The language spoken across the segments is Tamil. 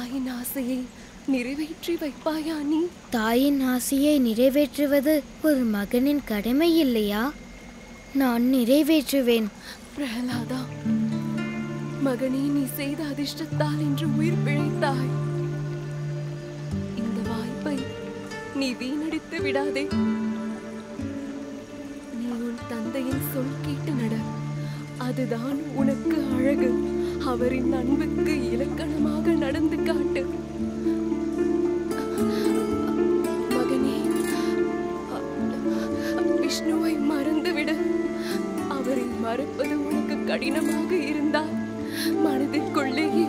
தாயின் ஆசையை நிறைவேற்றி வைப்பாயா நீ? தாயின் ஆசையை நிறைவேற்றுவது ஒரு மகனின் கடமை இல்லையா? நான் நிறைவேற்றுவேன். பிரகலாதா, மகனே, நீ செய்த அதிர்ஷ்டத்தால் இன்று உயிர் பிழைத்தாய். இந்த வாய்ப்பை நீ வீணடித்து விடாதே. நீ உன் தந்தையின் சொல் கேட்டு நட. அதுதான் உனக்கு அழகு. அவரின் அன்புக்கு இலக்கணமாக நடந்து காட்டு. மகனே, விஷ்ணுவை மறந்துவிடு. அவரை மறப்பது உனக்கு கடினமாக இருந்தால் மனதிற்குள்ளேயே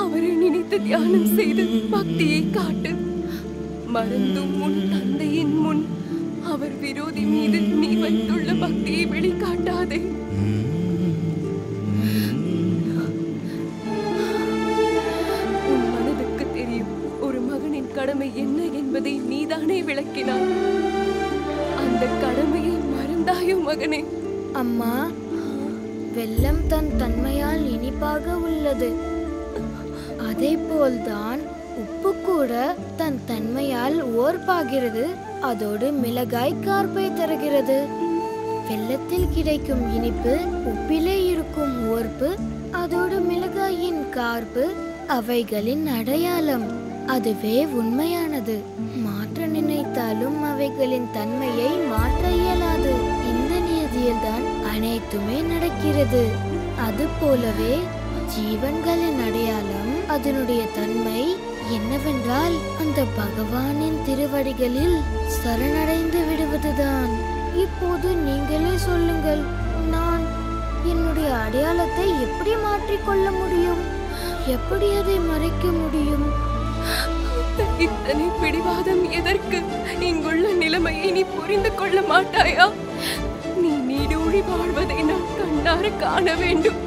அவரை நினைத்து தியானம் செய்து பக்தியை காட்டு. மறந்தும் உன் தந்தையின் முன் அவர் விரோதி மீது நீ வைத்துள்ள பக்தியை வெளிக்காட்டாதே. உன் மனதுக்கு தெரியும் ஒரு மகனின் கடமை என்ன என்பதை நீதானே விளக்கினாய். அந்த கடமையை மறந்தாயோ மகனே? அம்மா, வெல்லம் தன் தன்மையால் இனிப்பாக உள்ளது. அதே போல்தான் உப்பு கூட தன் தன்மையால் ஓர்ப்பாகிறது. அதோடு மிளகாய் கார்பை தருகிறது. வெல்லத்தில் கிடைக்கும் இனிப்பு, உப்பிலே இருக்கும் ஓர்ப்பு, அதோடு மிளகாயின் கார்பு அவைகளின் அடையாளம். அதுவே உண்மையானது. மாற்ற நினைத்தாலும் அவைகளின் தன்மையை மாற்ற இயலாது. இந்த நியதியில்தான் அனைத்துமே நடக்கிறது. அது போலவே ஜீவன்களின் அடையாளம், அதனுடைய தன்மை என்னவென்றால் அந்த பகவானின் திருவடிகளில் சரணடைந்து விடுவதுதான். இப்போது நீங்களே சொல்லுங்கள், நான் என்னுடைய அடையாளத்தை எப்படி மாற்றிக்கொள்ள முடியும்? எப்படி அதை மறைக்க முடியும்? இத்தனை பிடிவாதம் எதற்கு? இங்குள்ள நிலைமையை நீ புரிந்து கொள்ள மாட்டாயா? நீ நீடூழி வாழ்வதை நான் கண்ணார காண வேண்டும்.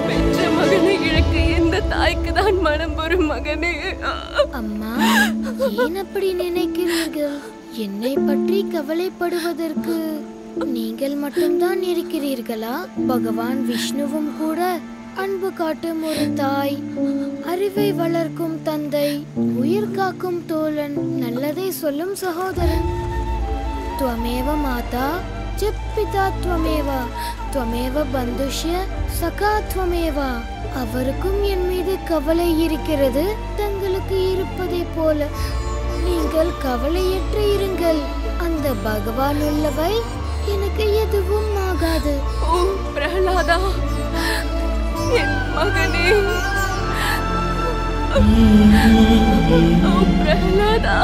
பெற்ற மகனை இழக்க எந்த தாய்க்கு தான் மனம் வரும் மகனே? அம்மா, ஏன் அப்படி நினைக்கிறீர்கள்? என்னை பற்றி கவலைப்படுவதற்கு நீங்கள் மட்டும்தான் இருக்கிறீர்களா? பகவான் விஷ்ணுவும் கூட அன்பு காட்டும் ஒரு தாய், அறிவை வளர்க்கும் தந்தை, உயிர் காக்கும் தோழன், நல்லதை சொல்லும் சகோதரன். त्वमेव माता च पिता त्वमेव त्वमेव बन्धुश्च सखा त्वमेव. அவருக்கும் என் மீது கவலை இருக்கிறது. தங்களுக்கு இருப்பதை போல நீங்கள் கவலையற்று இருங்கள். அந்த பகவான் உள்ளவை எனக்கு எதுவும் ஆகாது. ஓ பிரகலாதா, என் மகனே. ஓ பிரகலாதா.